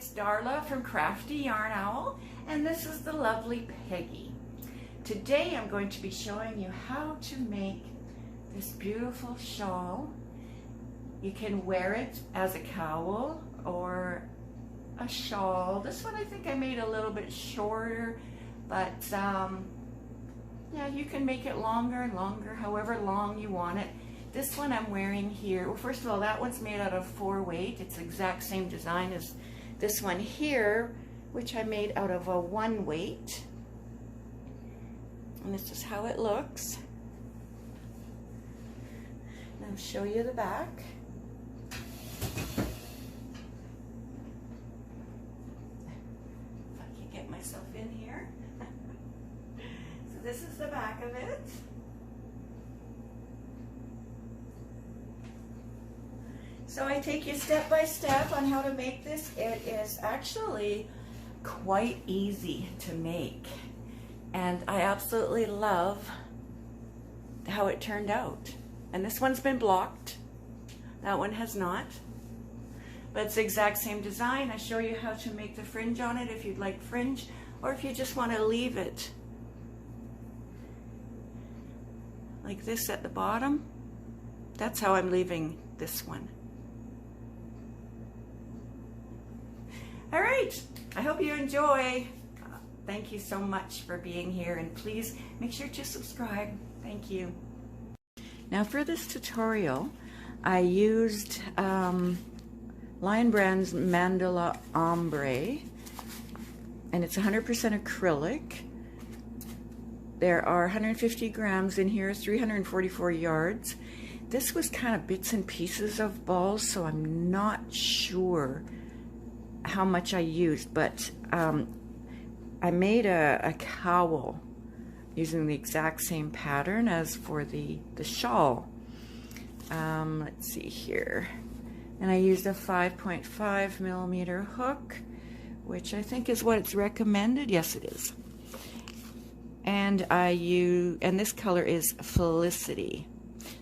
it's Darla from Crafty Yarn Owl, and this is the lovely Peggy. Today I'm going to be showing you how to make this beautiful shawl. You can wear it as a cowl or a shawl. This one I think I made a little bit shorter, but yeah, you can make it longer and longer, however long you want it. This one I'm wearing here, well, first of all, that one's made out of 4-weight. It's the exact same design as this one here, which I made out of a 1-weight. And this is how it looks. And I'll show you the back. If I can get myself in here. So this is the back of it. So I take you step by step on how to make this. It is actually quite easy to make, and I absolutely love how it turned out. And this one's been blocked, that one has not, but it's the exact same design. I show you how to make the fringe on it if you'd like fringe, or if you just want to leave it like this at the bottom. That's how I'm leaving this one. All right, I hope you enjoy. Thank you so much for being here, and please make sure to subscribe. Thank you. Now for this tutorial, I used Lion Brand's Mandala Ombre, and it's 100% acrylic. There are 150 grams in here, 344 yards. This was kind of bits and pieces of balls, so I'm not sure how much I used, but I made a cowl using the exact same pattern as for the shawl. Let's see here, and I used a 5.5 millimeter hook, which I think is what it's recommended. Yes, it is. And and this color is Felicity.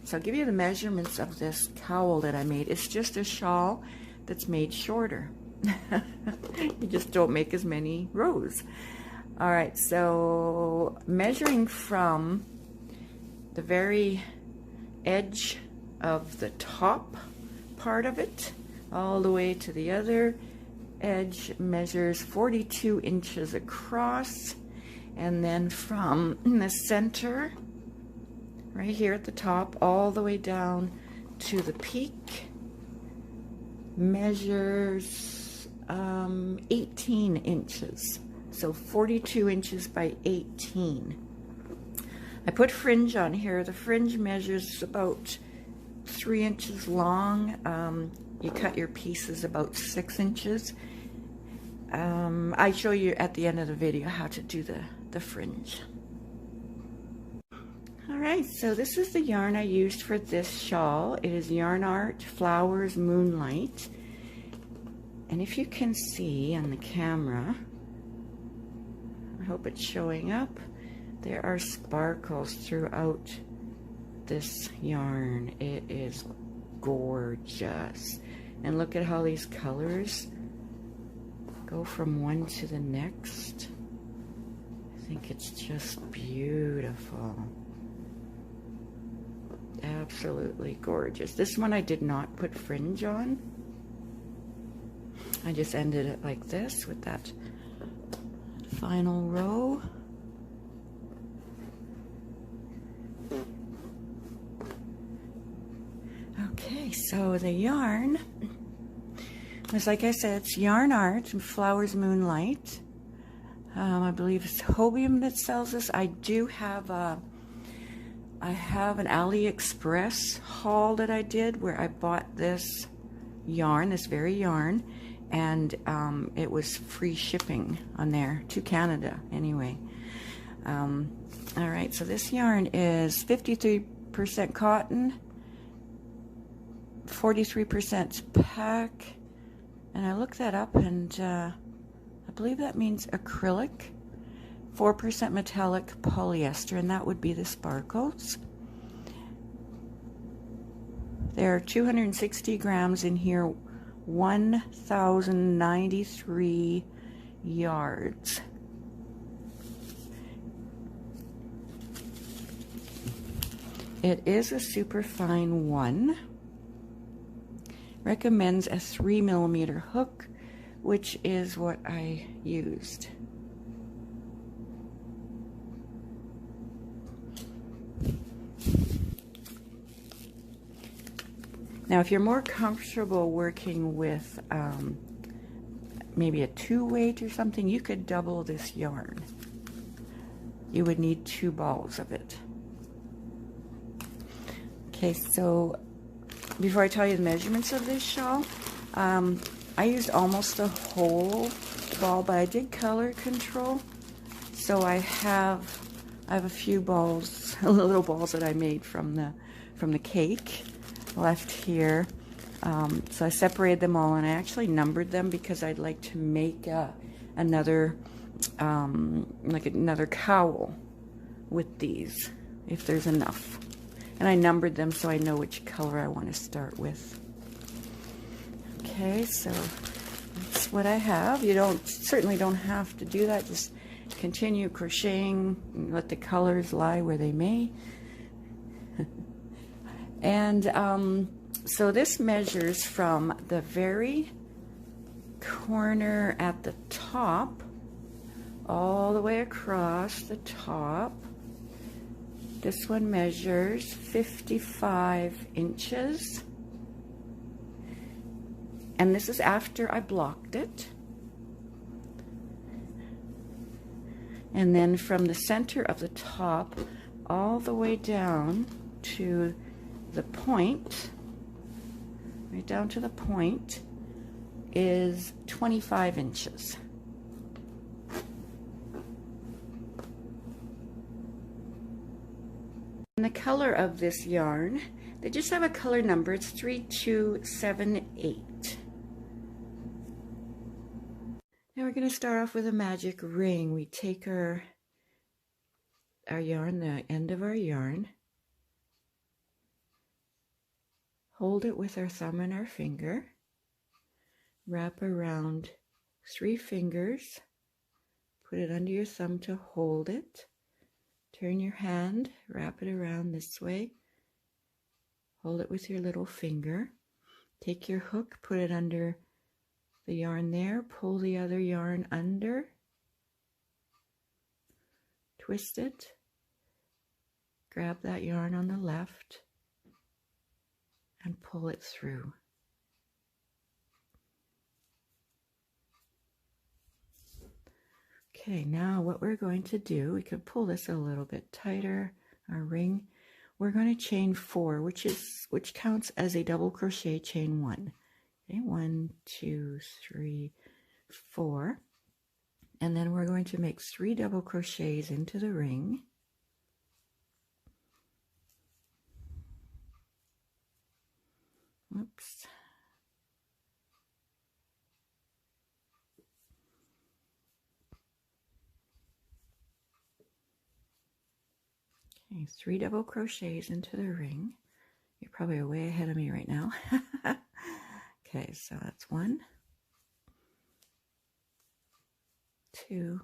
So I'll give you the measurements of this cowl that I made. It's just a shawl that's made shorter. You just don't make as many rows. All right, so measuring from the very edge of the top part of it all the way to the other edge measures 42 inches across, and then from the center right here at the top all the way down to the peak measures 18 inches, so 42 inches by 18. I put fringe on here. The fringe measures about 3 inches long. You cut your pieces about 6 inches. I show you at the end of the video how to do the fringe. Alright, so this is the yarn I used for this shawl. It is Yarn Art Flowers Moonlight. And if you can see on the camera, I hope it's showing up, there are sparkles throughout this yarn. It is gorgeous. And look at how these colors go from one to the next. I think it's just beautiful. Absolutely gorgeous. This one I did not put fringe on. I just ended it like this with that final row. Okay, so the yarn was, like I said, it's Yarn Art and Flowers Moonlight. I believe it's Hobium that sells this. I do have I have an AliExpress haul that I did where I bought this yarn, this very yarn, and it was free shipping on there to Canada anyway. All right, so this yarn is 53% cotton, 43% pack, and I looked that up, and I believe that means acrylic, 4% metallic polyester, and that would be the sparkles. There are 260 grams in here 1,093 yards. It is a super fine one. Recommends a 3mm hook, which is what I used. Now, if you're more comfortable working with maybe a 2-weight or something, you could double this yarn. You would need 2 balls of it. Okay, so before I tell you the measurements of this shawl, I used almost the whole ball, but I did color control. So I have a few balls, little balls that I made from the cake left here. So I separated them all, and I actually numbered them because I'd like to make another cowl with these, if there's enough. And I numbered them so I know which color I want to start with. Okay, so that's what I have. You certainly don't have to do that. Just continue crocheting and let the colors lie where they may. And so this measures from the very corner at the top all the way across the top. This one measures 55 inches. And this is after I blocked it. And then from the center of the top all the way down to the point, right down to the point, is 25 inches. And the color of this yarn, they just have a color number. It's 3278. Now we're going to start off with a magic ring. We take our yarn, the end of our yarn, hold it with our thumb and our finger, wrap around 3 fingers, put it under your thumb to hold it, turn your hand, wrap it around this way, hold it with your little finger, take your hook, put it under the yarn there, pull the other yarn under, twist it, grab that yarn on the left, and pull it through. Okay, now what we're going to do, we could pull this a little bit tighter, our ring. We're going to chain 4, which counts as a double crochet, chain 1. Okay, 1, 2, 3, 4. And then we're going to make 3 double crochets into the ring. Oops. Okay, 3 double crochets into the ring. You're probably way ahead of me right now. Okay, so that's 1, 2,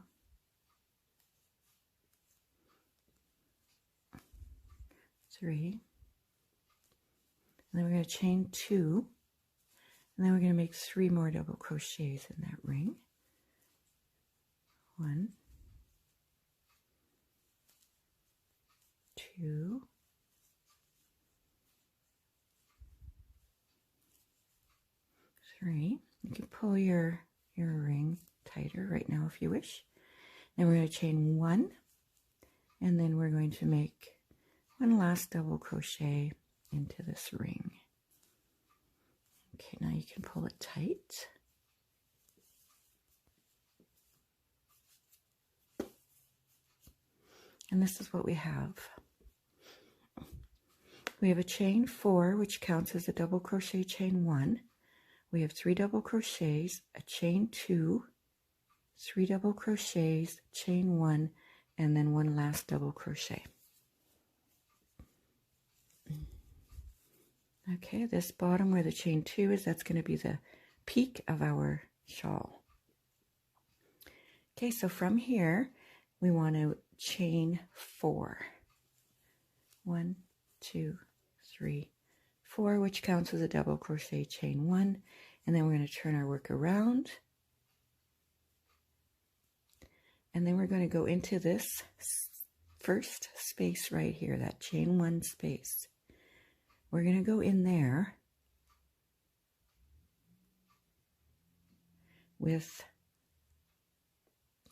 3. And then we're going to chain 2, and then we're going to make 3 more double crochets in that ring. 1, 2, 3. You can pull your ring tighter right now if you wish. Then we're going to chain 1, and then we're going to make 1 last double crochet into this ring. Okay, now you can pull it tight. And this is what we have. We have a chain 4, which counts as a double crochet, chain 1. We have 3 double crochets, a chain 2, 3 double crochets, chain 1, and then 1 last double crochet. Okay, this bottom where the chain 2 is, that's going to be the peak of our shawl. Okay, so from here we want to chain 4. 1, 2, 3, 4, which counts as a double crochet, chain 1, and then we're going to turn our work around, and then we're going to go into this first space right here, that chain 1 space. We're going to go in there with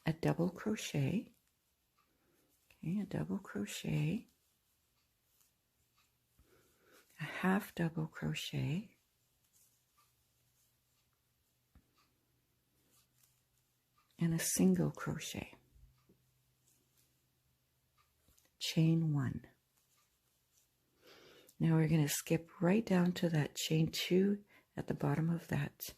a double crochet, okay, a double crochet, a half double crochet, and a single crochet, chain 1. Now we're going to skip right down to that chain 2 at the bottom of that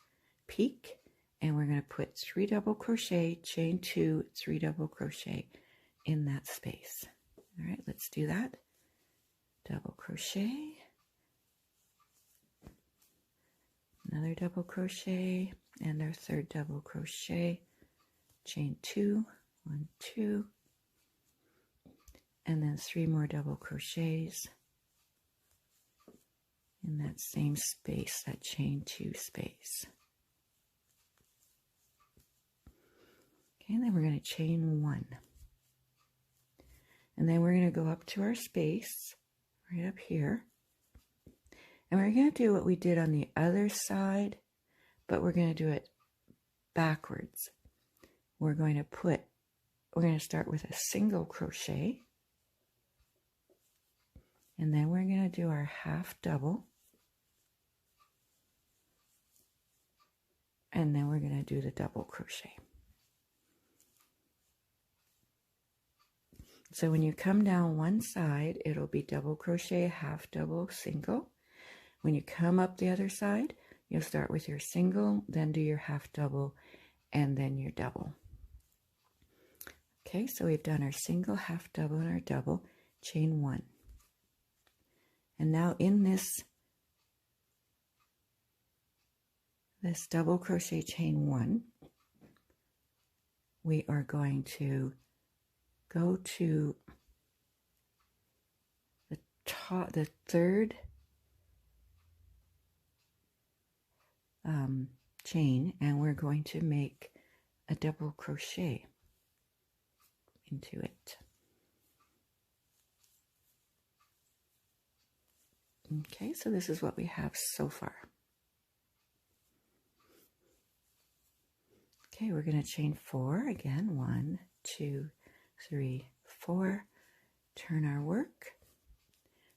peak, and we're going to put 3 double crochet, chain 2, 3 double crochet in that space. All right, let's do that. Double crochet, another double crochet, and our third double crochet, chain 2, 1, 2, and then 3 more double crochets in that same space, that chain 2 space. Okay, and then we're going to chain 1. And then we're going to go up to our space, right up here. And we're going to do what we did on the other side, but we're going to do it backwards. We're going to start with a single crochet, and then we're going to do our half double, and then we're going to do the double crochet. So when you come down one side, it'll be double crochet, half double, single. When you come up the other side, you'll start with your single, then do your half double, and then your double. Okay, so we've done our single, half double, and our double, chain 1. And now in this double crochet chain 1, we are going to go to the third chain, and we're going to make a double crochet into it. Okay, so this is what we have so far. Okay, we're going to chain 4 again. 1, 2, 3, 4. Turn our work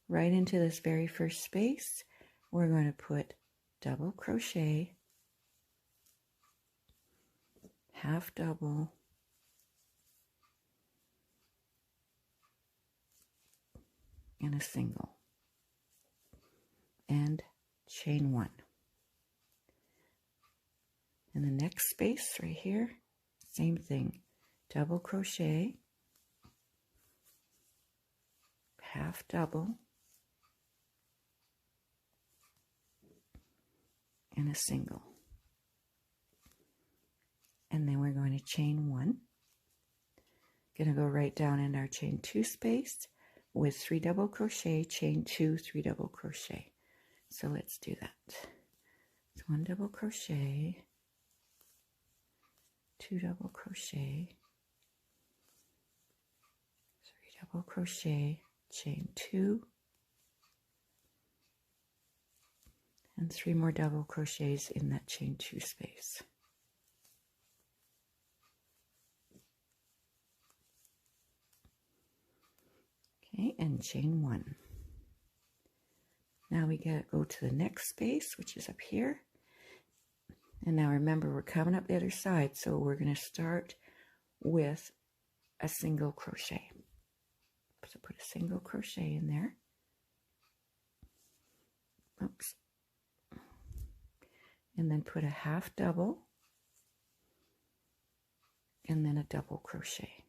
right into this very first space. We're going to put double crochet, half double, and a single, and chain 1. In the next space right here, same thing, double crochet, half double, and a single. And then we're going to chain 1. Going to go right down in our chain 2 space with 3 double crochet, chain 2, 3 double crochet. So let's do that. So 1 double crochet, 2 double crochet, 3 double crochet, chain 2, and 3 more double crochets in that chain 2 space. Okay, and chain 1. Now we go to the next space, which is up here. And now remember, we're coming up the other side, so we're going to start with a single crochet. So put a single crochet in there. Oops. And then put a half double, and then a double crochet.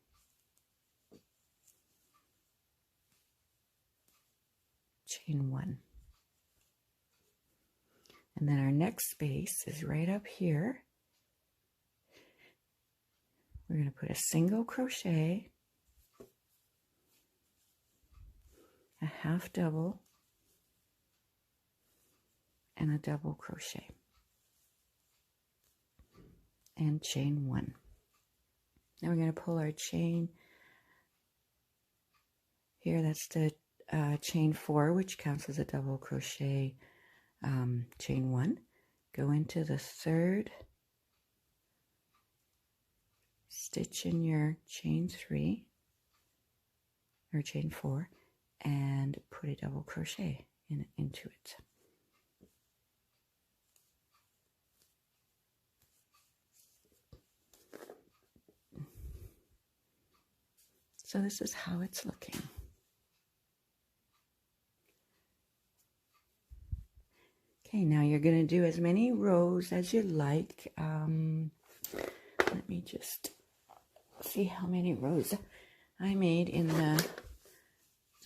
Chain 1. And then our next space is right up here. We're going to put a single crochet, a half double, and a double crochet, and chain 1. Now we're going to pull our chain here. That's the chain 4, which counts as a double crochet, chain 1. Go into the 3rd, stitch in your chain 3 or chain 4, and put a double crochet into it. So this is how it's looking. Okay, now you're going to do as many rows as you like. Let me just see how many rows I made in the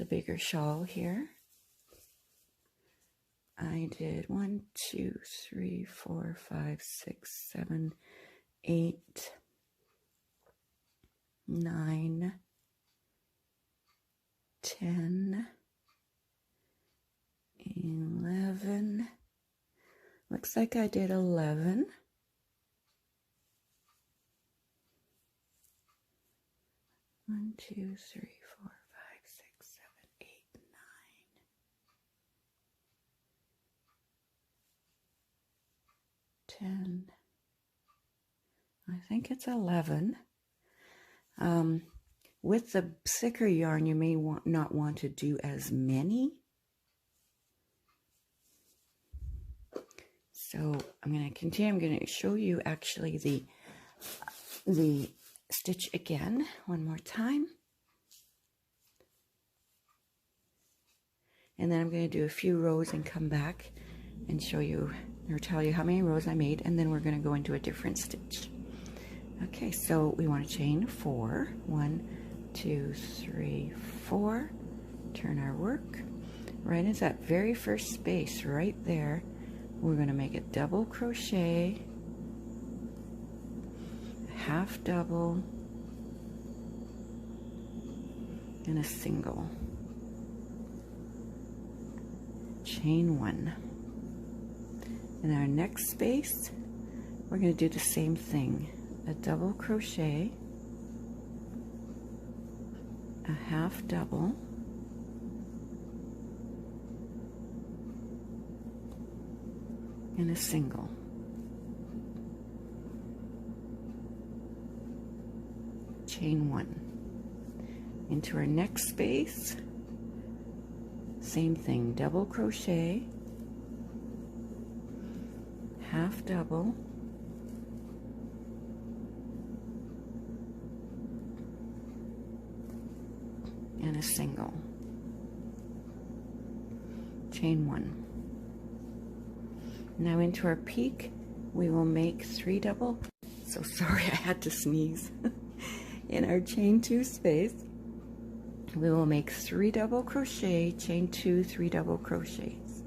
bigger shawl here. I did 1, 2, 3, 4, 5, 6, 7, 8, 9, 10, 11. Looks like I did 11. 1, 2, 3, 4, 5, 6, 7, 8, 9, 10. I think it's 11. With the thicker yarn, you may not want to do as many. So I'm going to continue. I'm going to show you actually the stitch again one more time. And then I'm going to do a few rows and come back and show you or tell you how many rows I made, and then we're going to go into a different stitch. Okay, so we want to chain 4. 1, 2, 3, 4. Turn our work. Right into that very first space right there, we're going to make a double crochet, half double, and a single. Chain 1. In our next space, we're going to do the same thing. A double crochet, a half double, and a single. Chain 1. Into our next space, same thing, double crochet, half double, and a single. Chain 1. Now into our peak, we will make 3 double. So sorry, I had to sneeze. In our chain 2 space, we will make 3 double crochet, chain 2, 3 double crochets.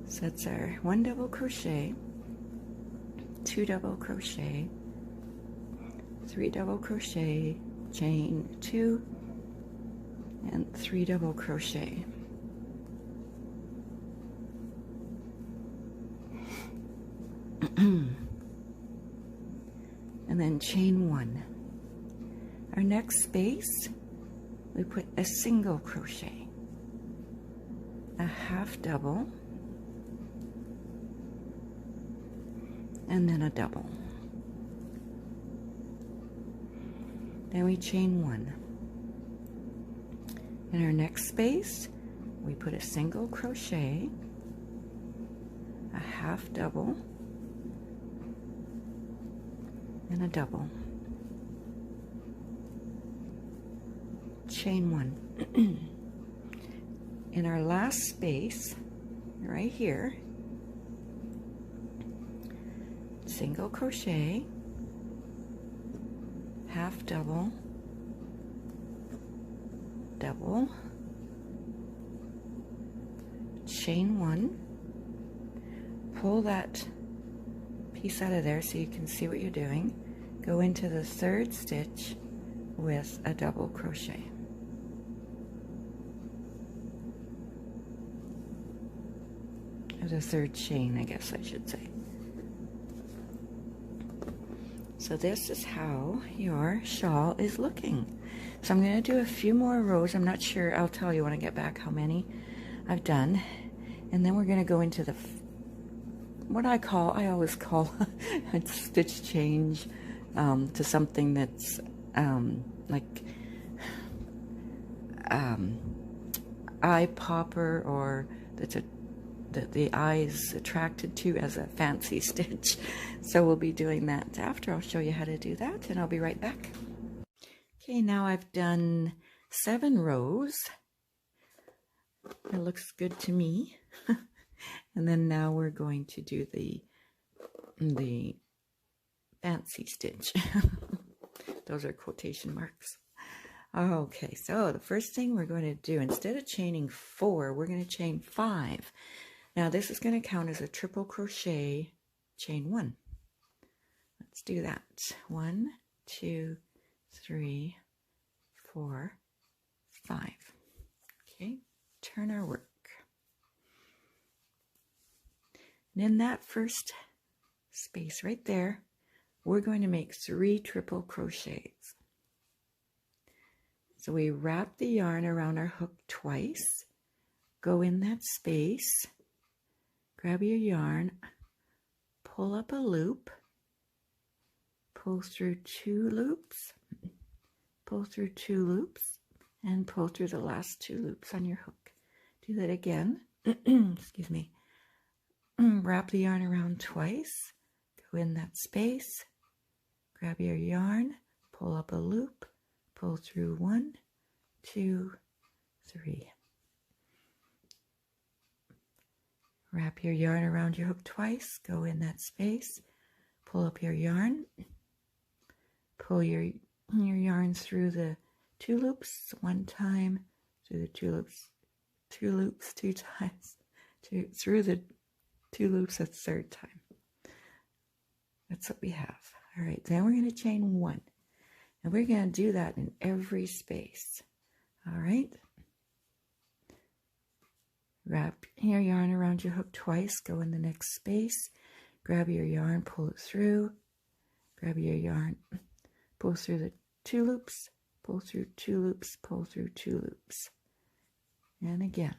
So that's our 1 double crochet, 2 double crochet, 3 double crochet, chain 2, and 3 double crochet. And then chain 1. Our next space, we put a single crochet, a half double, and then a double. Then we chain 1. In our next space, we put a single crochet, a half double, and a double. Chain 1. In our last space, right here, single crochet, half double, double, chain 1, pull that piece out of there so you can see what you're doing. Go into the third stitch with a double crochet. Or the third chain, I guess I should say. So this is how your shawl is looking. So I'm going to do a few more rows. I'm not sure. I'll tell you when I get back how many I've done. And then we're going to go into the, what I always call a stitch change to something that's like eye popper, or that's that the eye is attracted to as a fancy stitch. So we'll be doing that after. I'll show you how to do that, and I'll be right back. Okay, now I've done 7 rows. It looks good to me. And then now we're going to do the fancy stitch. Those are quotation marks. Okay, so the first thing we're going to do, instead of chaining 4, we're going to chain 5. Now this is going to count as a triple crochet, chain 1. Let's do that. 1, 2, 3, 4, 5. Okay, turn our work. And in that first space right there, we're going to make 3 triple crochets. So we wrap the yarn around our hook twice, go in that space, grab your yarn, pull up a loop, pull through 2 loops, pull through 2 loops, and pull through the last 2 loops on your hook. Do that again. Excuse me. Wrap the yarn around twice, go in that space, grab your yarn, pull up a loop, pull through 1, 2, 3. Wrap your yarn around your hook twice, go in that space, pull up your yarn, pull your yarn through the 2 loops 1 time, through the 2 loops, 2 loops 2 times, through the 2 loops a 3rd time. That's what we have. All right, then we're going to chain 1. And we're going to do that in every space. All right. Wrap your yarn around your hook twice, go in the next space, grab your yarn, pull it through, grab your yarn, pull through the 2 loops, pull through 2 loops, pull through 2 loops. And again,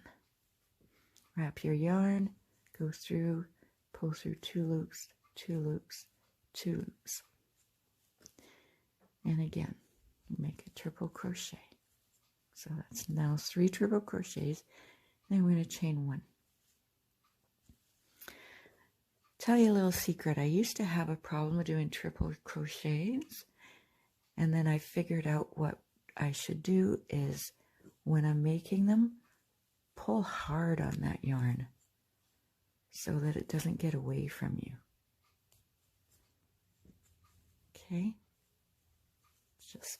wrap your yarn, go through, pull through 2 loops, 2 loops, 2 loops. And again, make a triple crochet. So that's now 3 triple crochets. Then we're going to chain 1. Tell you a little secret. I used to have a problem with doing triple crochets, and then I figured out what I should do is, when I'm making them, pull hard on that yarn so that it doesn't get away from you. Okay? Just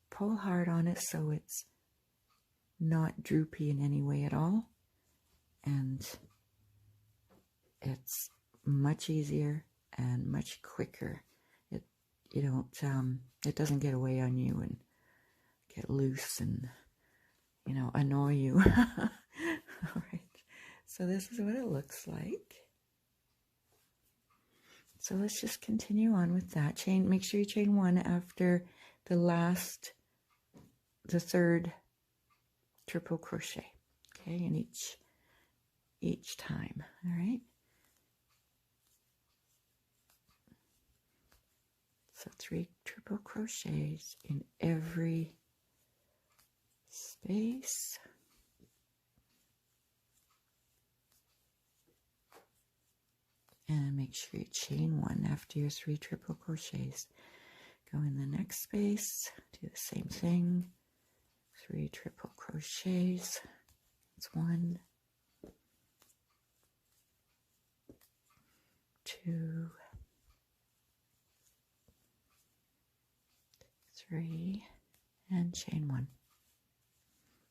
pull hard on it so it's not droopy in any way at all, and it's much easier and much quicker. It doesn't get away on you and get loose and annoy you. All right, so this is what it looks like. So let's just continue on with that. Make sure you chain 1 after the 3rd triple crochet, okay, in each time. All right, so 3 triple crochets in every space. And make sure you chain 1 after your 3 triple crochets. Go in the next space, do the same thing, 3 triple crochets. That's 1, 2, 3, and chain 1.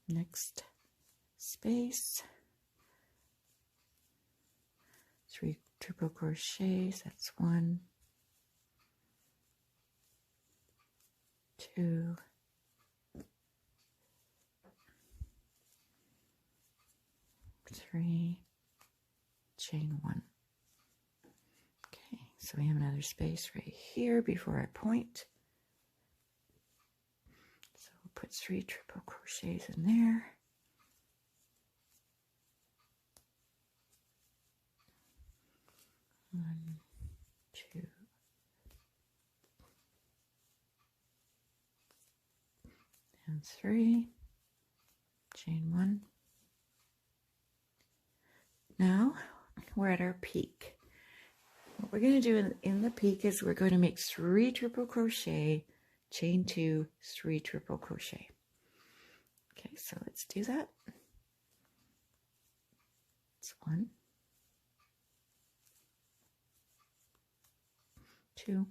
Next space, 3 triple crochets. That's 1, 2, 3, chain 1. Okay, so we have another space right here before I point. So we'll put 3 triple crochets in there. One, 2, and 3, chain 1. Now we're at our peak. What we're going to do in the peak is we're going to make 3 triple crochet, chain 2, 3 triple crochet. Okay, so let's do that. It's 1, 2,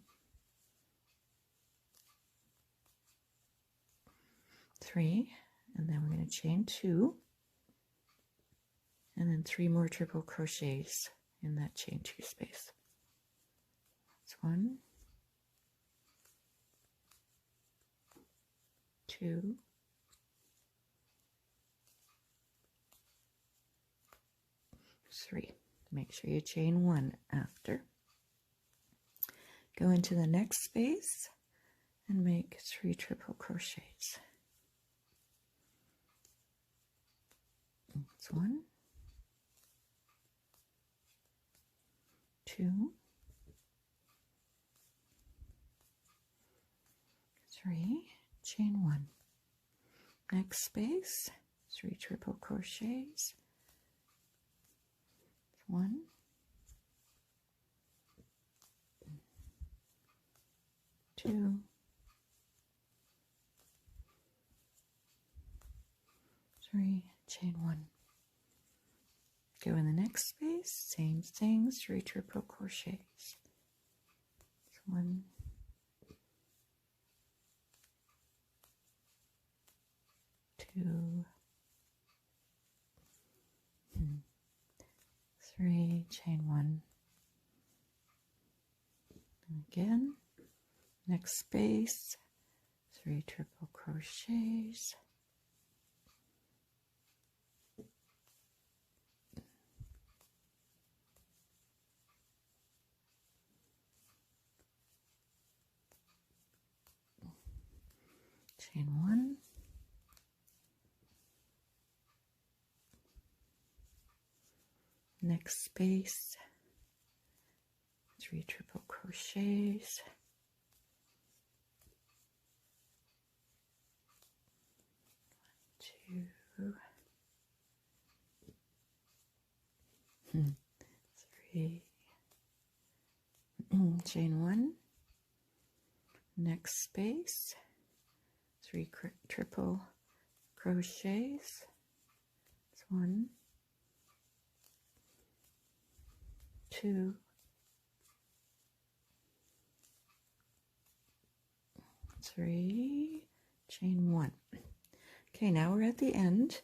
3, and then we're going to chain 2, and then 3 more triple crochets in that chain 2 space. That's 1, 2, 3. Make sure you chain 1 after. Go into the next space and make 3 triple crochets. That's 1, 2, 3, chain 1. Next space, 3 triple crochets. 1, 2, 3, chain 1. Go in the next space, same thing, 3 triple crochets. 1, 2, 3, chain 1. And again, next space, 3 triple crochets. Chain 1. Next space, 3 triple crochets. 1, 2, 3, chain 1. Next space, 3 triple crochets. It's 1, 2, 3, chain 1. Okay, now we're at the end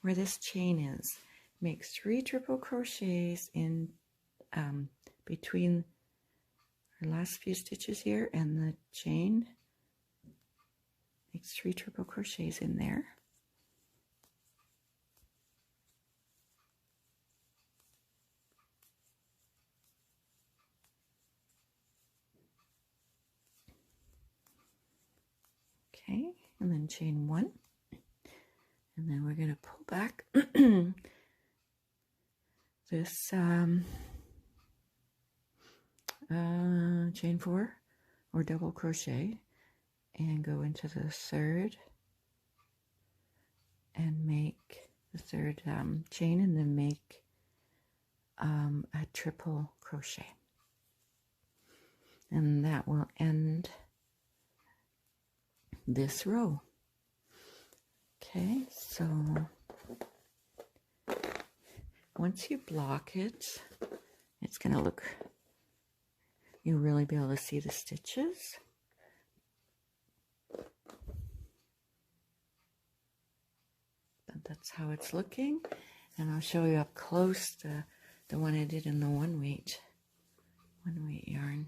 where this chain is. Make 3 triple crochets in between our last few stitches here and the chain. Make 3 triple crochets in there. Okay, and then chain 1, and then we're going to pull back this chain 4 or double crochet and go into the 3rd and make the 3rd chain, and then make a triple crochet, and that will end this row. Okay, so once you block it, it's going to look, you'll really be able to see the stitches. But that's how it's looking. And I'll show you up close the one I did in the one weight yarn.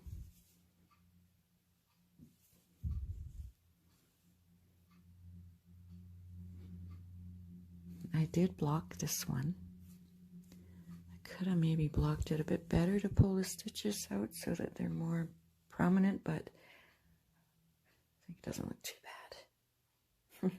I did block this one. I could have maybe blocked it a bit better to pull the stitches out so that they're more prominent, but I think it doesn't look too bad.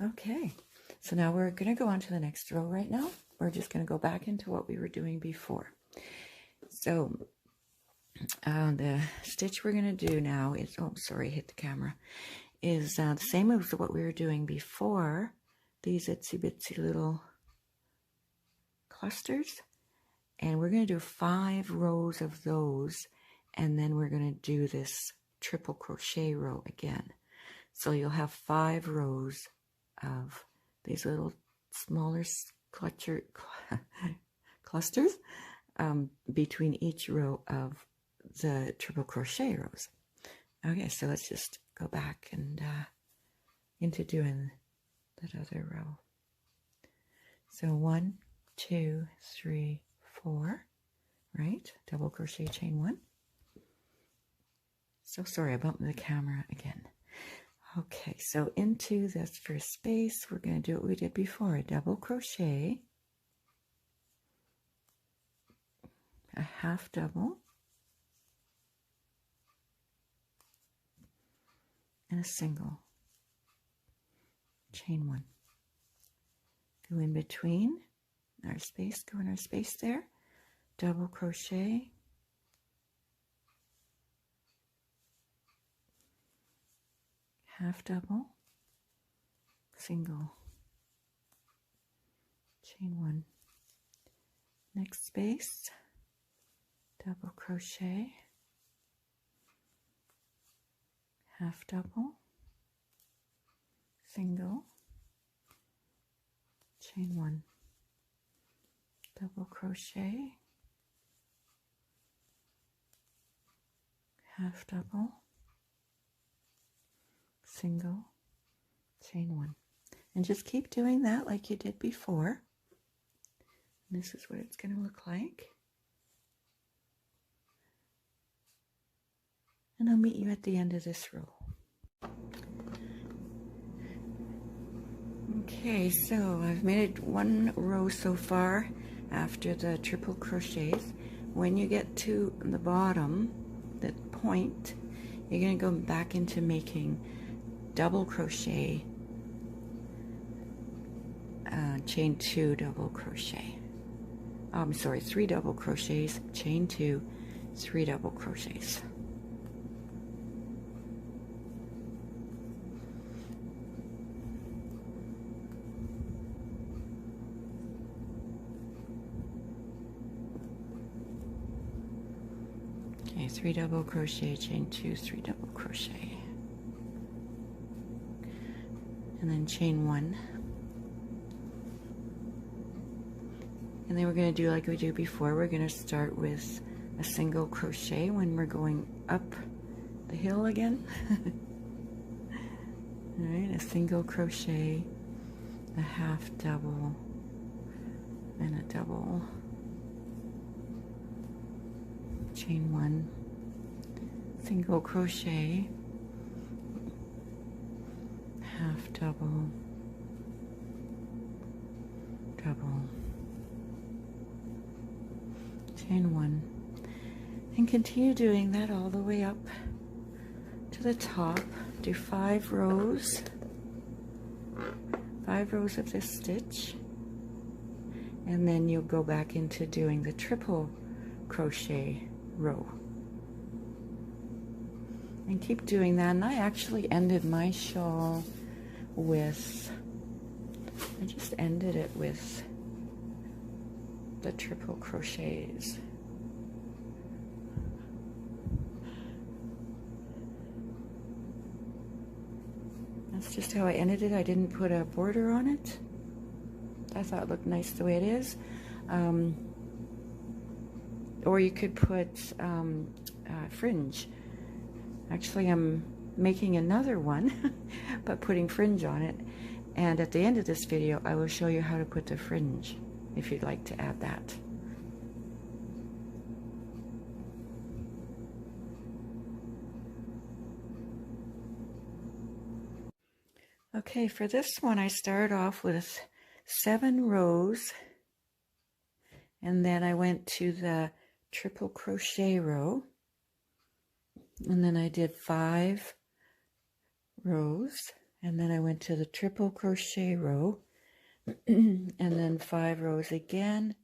Okay, so now we're going to go on to the next row right now. We're just going to go back into what we were doing before. So the stitch we're going to do now is, oh, sorry, hit the camera, is the same as what we were doing before, these itsy bitsy little clusters. And we're going to do 5 rows of those, and then we're going to do this triple crochet row again. So you'll have 5 rows of these little smaller clusters between each row of the triple crochet rows. Okay, so let's just go back and into doing that other row. So 1, 2, 3, 4, right? Double crochet, chain 1. So sorry, I bumped the camera again. Okay, so into this first space, we're going to do what we did before, a double crochet, a half double, and a single, chain 1. Go in between our space, go in our space there, double crochet, half double, single, chain 1. Next space, double crochet, half double, single, chain 1, double crochet, half double, single, chain 1, and just keep doing that like you did before. And this is what it's going to look like, and I'll meet you at the end of this row. Okay, so I've made it 1 row so far after the triple crochets. When you get to the bottom, the point, you're going to go back into making double crochet, chain 2 double crochet. I'm sorry, 3 double crochets, chain 2, 3 double crochets. Okay, 3 double crochet, chain 2, 3 double crochet. And then chain 1. And then we're going to do like we do before. We're going to start with a single crochet when we're going up the hill again. All right, a single crochet, a half double, and a double, chain 1, single crochet, half double, double, chain 1, and continue doing that all the way up to the top. Do 5 rows, 5 rows of this stitch, and then you'll go back into doing the triple crochet row. And keep doing that. And I actually ended my shawl with, I just ended it with the triple crochets. That's just how I ended it. I didn't put a border on it. I thought it looked nice the way it is. Or you could put fringe. Actually, I'm making another one, but putting fringe on it. And at the end of this video, I will show you how to put the fringe, if you'd like to add that. Okay, for this one, I started off with 7 rows, and then I went to the triple crochet row, and then I did 5 rows, and then I went to the triple crochet row, and then 5 rows again,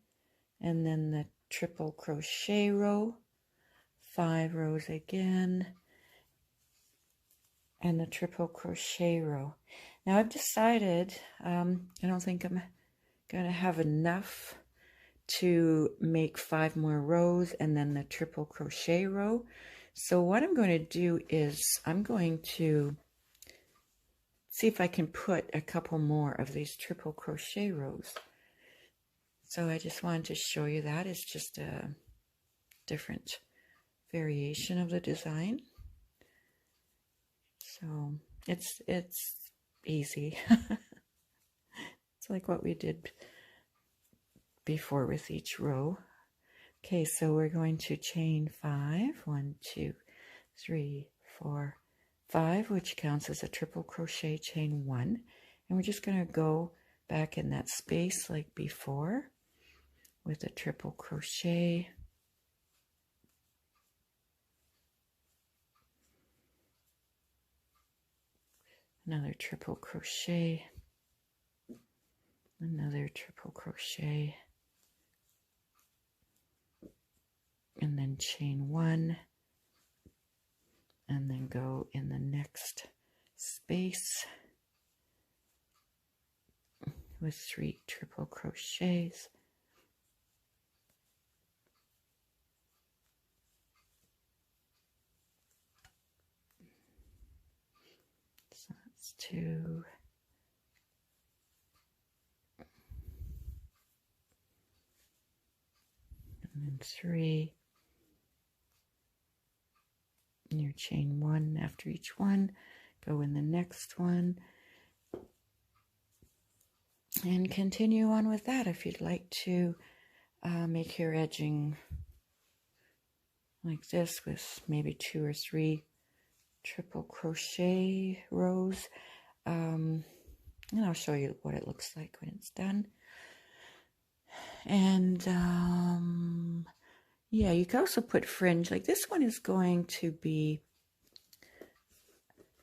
and then the triple crochet row, 5 rows again, and the triple crochet row. Now I've decided I don't think I'm gonna have enough to make 5 more rows and then the triple crochet row. So what I'm going to do is I'm going to see if I can put a couple more of these triple crochet rows. So I just wanted to show you that. It's just a different variation of the design. So it's easy. It's like what we did before with each row. Okay, so we're going to chain 5, 1, 2, 3, 4, 5, which counts as a triple crochet, chain 1, and we're just going to go back in that space like before with a triple crochet, another triple crochet, another triple crochet, and then chain 1, and then go in the next space with 3 triple crochets, so that's 2, and then 3. And your chain 1 after each one, go in the next one, and continue on with that. If you'd like to make your edging like this with maybe 2 or 3 triple crochet rows, and I'll show you what it looks like when it's done. And yeah, you can also put fringe. Like this one is going to be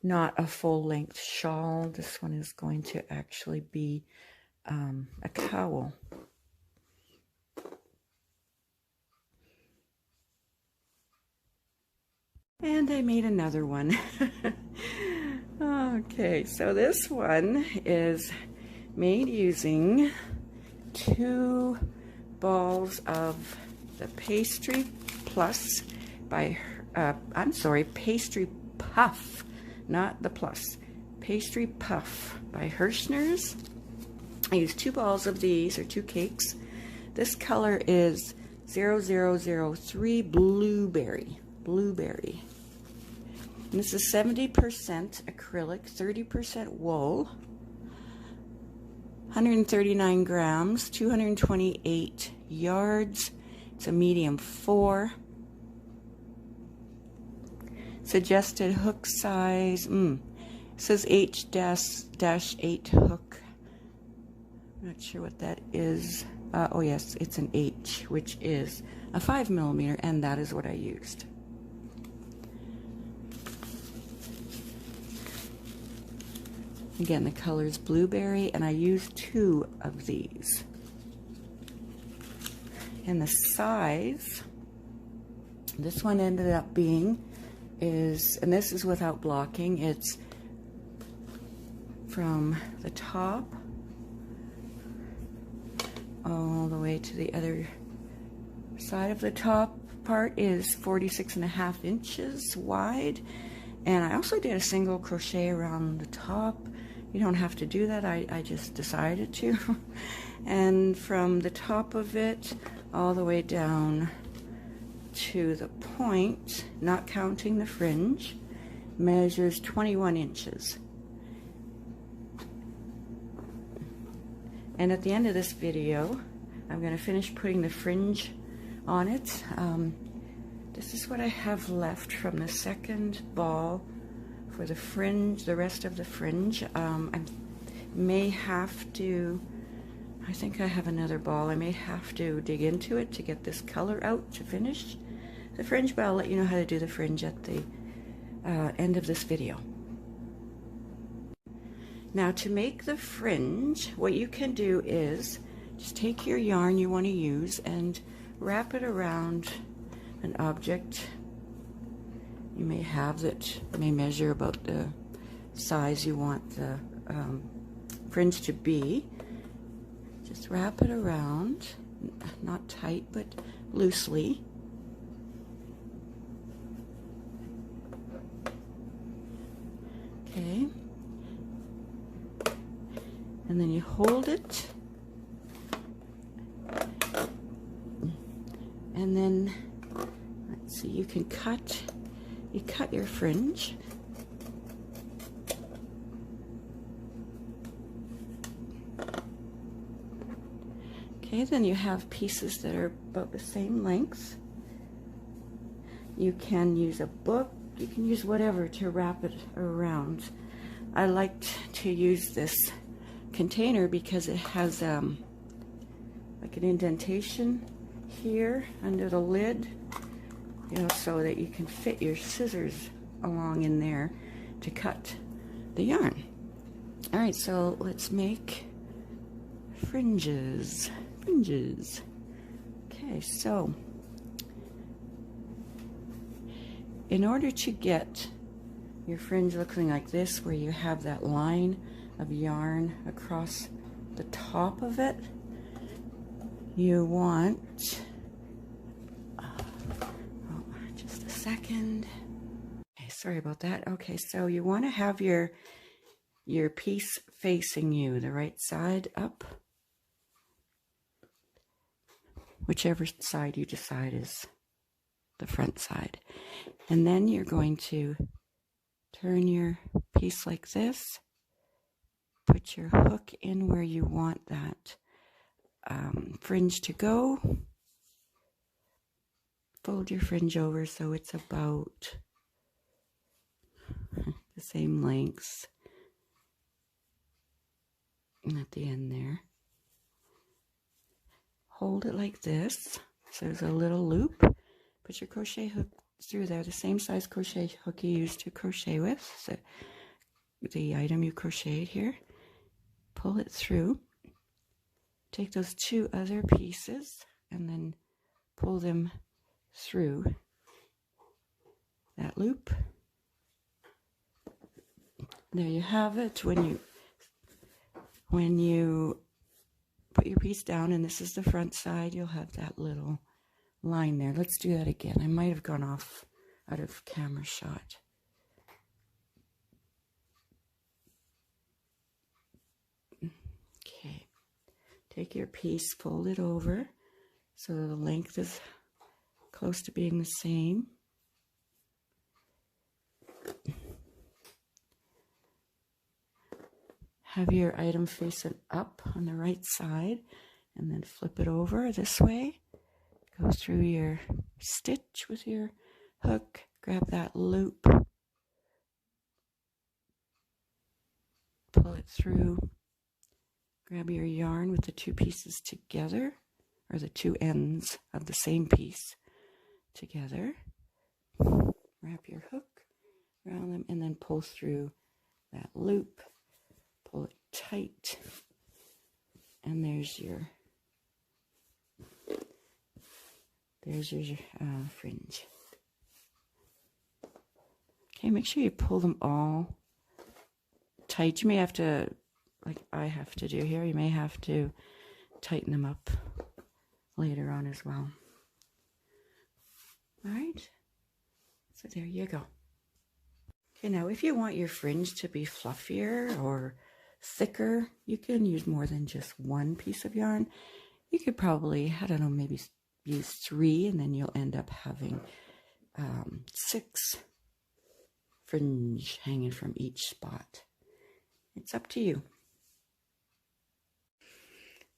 not a full-length shawl. This one is going to actually be a cowl. And I made another one. Okay, so this one is made using 2 balls of the Pastry Plus by, Pastry Puff, not the Plus. Pastry Puff by Hirschner's. I used 2 balls of these, or 2 cakes. This color is 0003 Blueberry. And this is 70% acrylic, 30% wool, 139 grams, 228 yards. It's a medium 4. Suggested hook size, it says H-8 hook. I'm not sure what that is. Oh yes, it's an H, which is a 5mm, and that is what I used. Again, the color is blueberry, and I used 2 of these. And the size, this one ended up being and this is without blocking, it's from the top all the way to the other side of the top part is 46.5 inches wide. And I also did a single crochet around the top. You don't have to do that, I just decided to. And from the top of it all the way down to the point, not counting the fringe, measures 21 inches. And at the end of this video, I'm going to finish putting the fringe on it. This is what I have left from the second ball for the fringe, the rest of the fringe. I may have to, I think I have another ball. I may have to dig into it to get this color out to finish the fringe, but I'll let you know how to do the fringe at the end of this video. Now, to make the fringe, what you can do is just take your yarn you want to use and wrap it around an object you may have that may measure about the size you want the fringe to be. Just wrap it around, not tight but loosely. Okay. And then you hold it, and then let's see, you can cut your fringe. Okay, then you have pieces that are about the same length. You can use a book, you can use whatever to wrap it around. I liked to use this container because it has like an indentation here under the lid, you know, so that you can fit your scissors along in there to cut the yarn. All right, so let's make fringes. Okay, so in order to get your fringe looking like this, where you have that line of yarn across the top of it, you want, just a second. Okay, sorry about that. Okay, so you want to have your piece facing you, the right side up, whichever side you decide is the front side. And then you're going to turn your piece like this, put your hook in where you want that fringe to go, fold your fringe over so it's about the same length, and at the end there, hold it like this, so there's a little loop, put your crochet hook through there, the same size crochet hook you used to crochet with, so the item you crocheted here, pull it through, take those two other pieces and then pull them through that loop. There you have it. When you put your piece down, and this is the front side, you'll have that little line there. Let's do that again. I might have gone off out of camera shot. Okay, take your piece, fold it over so the length is close to being the same. Have your item facing up on the right side, and then flip it over this way. Go through your stitch with your hook, grab that loop, pull it through, grab your yarn with the two pieces together, or the two ends of the same piece together, wrap your hook around them, and then pull through that loop, pull it tight, and there's your fringe. Okay, make sure you pull them all tight. You may have to, like I have to do here, you may have to tighten them up later on as well. All right, so there you go. Okay, now if you want your fringe to be fluffier or thicker, you can use more than just one piece of yarn. You could probably, I don't know, maybe use 3, and then you'll end up having 6 fringe hanging from each spot. It's up to you.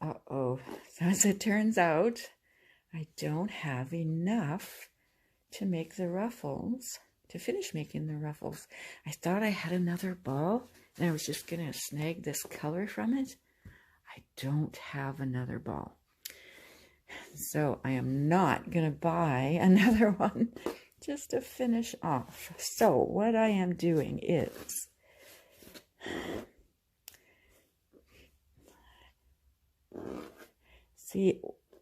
Uh-oh. So as it turns out, I don't have enough to make the ruffles, to finish making the ruffles. I thought I had another ball, and I was just going to snag this color from it. I don't have another ball. So I am not going to buy another one just to finish off. So what I am doing is see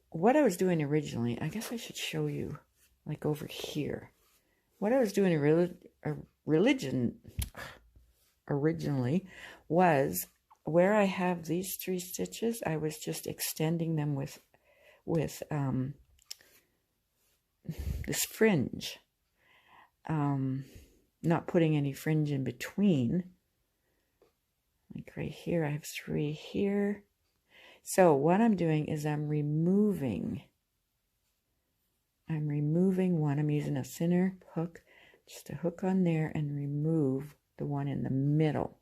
what I was doing originally. I guess I should show you, like over here. What I was doing originally was where I have these 3 stitches, I was just extending them with this fringe, not putting any fringe in between. Like right here, I have 3 here. So what I'm doing is I'm removing one. I'm using a thinner hook, just a hook on there, and remove the one in the middle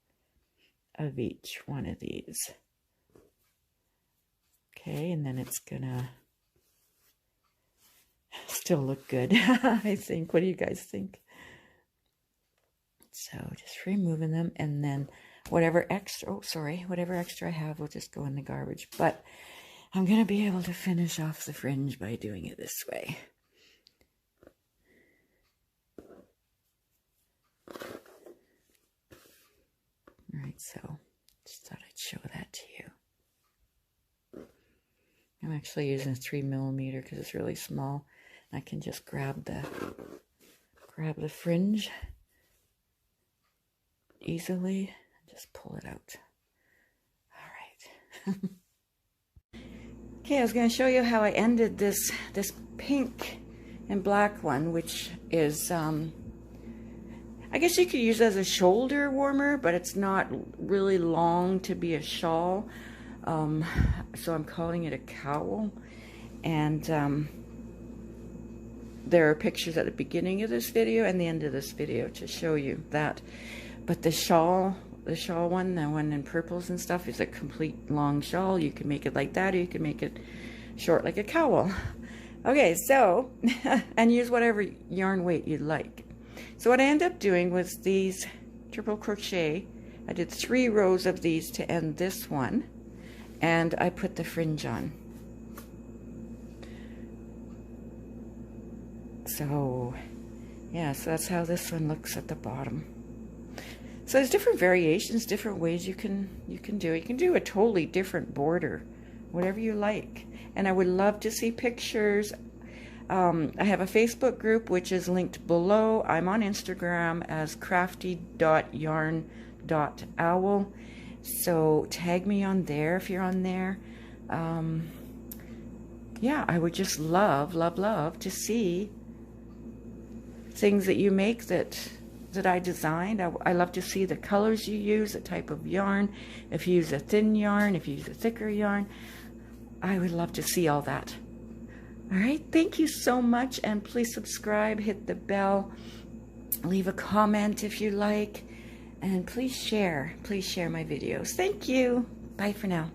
of each one of these. Okay, and then it's gonna still look good, I think. What do you guys think? So just removing them, and then whatever extra, whatever extra I have will just go in the garbage. But I'm gonna be able to finish off the fringe by doing it this way. All right, so just thought I'd show that to you. I'm actually using a 3mm because it's really small. I can just grab the fringe easily and just pull it out. All right. Okay, I was going to show you how I ended this pink and black one, which is I guess you could use it as a shoulder warmer, but it's not really long to be a shawl. So I'm calling it a cowl. And there are pictures at the beginning of this video and the end of this video to show you that. But the shawl one, the one in purples and stuff, is a complete long shawl. You can make it like that, or you can make it short like a cowl. Okay, so, and use whatever yarn weight you'd like. So what I ended up doing was these triple crochet. I did 3 rows of these to end this one, and I put the fringe on. So yeah, so that's how this one looks at the bottom. So there's different variations, different ways you can do it. You can do a totally different border, whatever you like. And I would love to see pictures. I have a Facebook group which is linked below. I'm on Instagram as crafty.yarn.owl. So tag me on there if you're on there. Yeah, I would just love to see things that you make that I designed. I love to see the colors you use, the type of yarn. If you use a thin yarn, if you use a thicker yarn, I would love to see all that. All right, thank you so much, and please subscribe, hit the bell, leave a comment if you like, and please share my videos. Thank you. Bye for now.